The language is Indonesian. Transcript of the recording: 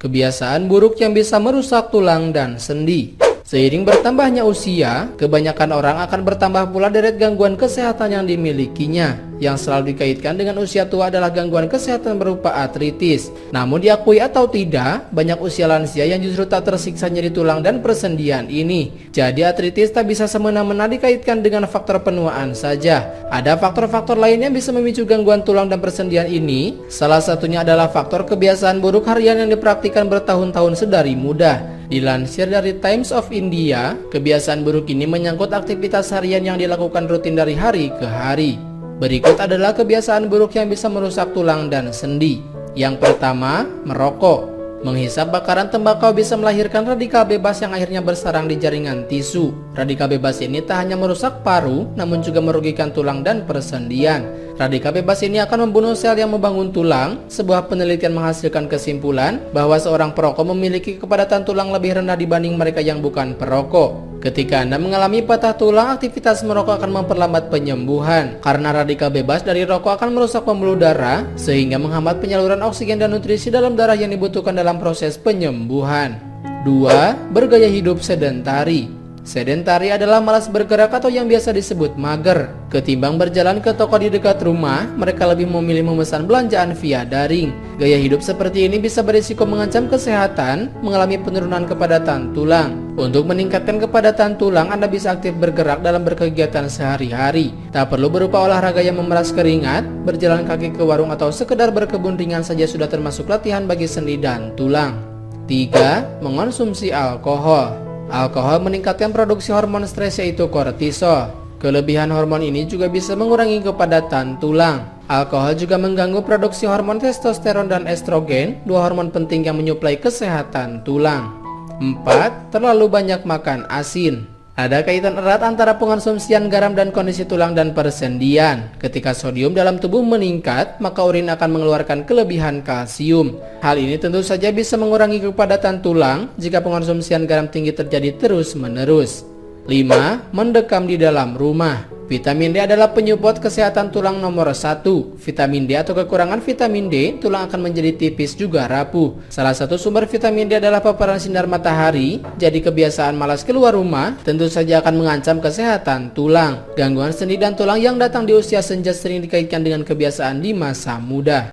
Kebiasaan buruk yang bisa merusak tulang dan sendi. Seiring bertambahnya usia, kebanyakan orang akan bertambah pula deret gangguan kesehatan yang dimilikinya. Yang selalu dikaitkan dengan usia tua adalah gangguan kesehatan berupa artritis. Namun diakui atau tidak, banyak usia lansia yang justru tak tersiksa nyeri tulang dan persendian ini. Jadi artritis tak bisa semena-mena dikaitkan dengan faktor penuaan saja. Ada faktor-faktor lain yang bisa memicu gangguan tulang dan persendian ini. Salah satunya adalah faktor kebiasaan buruk harian yang dipraktikkan bertahun-tahun sedari muda. Dilansir dari Times of India, kebiasaan buruk ini menyangkut aktivitas harian yang dilakukan rutin dari hari ke hari. Berikut adalah kebiasaan buruk yang bisa merusak tulang dan sendi. Yang pertama, merokok. Menghisap bakaran tembakau bisa melahirkan radikal bebas yang akhirnya bersarang di jaringan tisu. Radikal bebas ini tak hanya merusak paru, namun juga merugikan tulang dan persendian. Radikal bebas ini akan membunuh sel yang membangun tulang. Sebuah penelitian menghasilkan kesimpulan bahwa seorang perokok memiliki kepadatan tulang lebih rendah dibanding mereka yang bukan perokok. Ketika Anda mengalami patah tulang, aktivitas merokok akan memperlambat penyembuhan. Karena radikal bebas dari rokok akan merusak pembuluh darah, sehingga menghambat penyaluran oksigen dan nutrisi dalam darah yang dibutuhkan dalam proses penyembuhan. 2. Bergaya hidup sedentari. Sedentari adalah malas bergerak atau yang biasa disebut mager. Ketimbang berjalan ke toko di dekat rumah, mereka lebih memilih memesan belanjaan via daring. Gaya hidup seperti ini bisa berisiko mengancam kesehatan, mengalami penurunan kepadatan tulang. Untuk meningkatkan kepadatan tulang, Anda bisa aktif bergerak dalam berkegiatan sehari-hari. Tak perlu berupa olahraga yang memeras keringat, berjalan kaki ke warung atau sekedar berkebun ringan saja sudah termasuk latihan bagi sendi dan tulang. 3. Mengonsumsi alkohol. Alkohol meningkatkan produksi hormon stres yaitu kortisol. Kelebihan hormon ini juga bisa mengurangi kepadatan tulang. Alkohol juga mengganggu produksi hormon testosteron dan estrogen, dua hormon penting yang menyuplai kesehatan tulang. 4. Terlalu banyak makan asin. Ada kaitan erat antara pengonsumsian garam dan kondisi tulang dan persendian. Ketika sodium dalam tubuh meningkat, maka urin akan mengeluarkan kelebihan kalsium. Hal ini tentu saja bisa mengurangi kepadatan tulang jika pengonsumsian garam tinggi terjadi terus-menerus. 5. Mendekam di dalam rumah. Vitamin D adalah penyupport kesehatan tulang nomor 1. Vitamin D atau kekurangan vitamin D, tulang akan menjadi tipis juga rapuh. Salah satu sumber vitamin D adalah paparan sinar matahari. Jadi kebiasaan malas keluar rumah tentu saja akan mengancam kesehatan tulang. Gangguan sendi dan tulang yang datang di usia senja sering dikaitkan dengan kebiasaan di masa muda.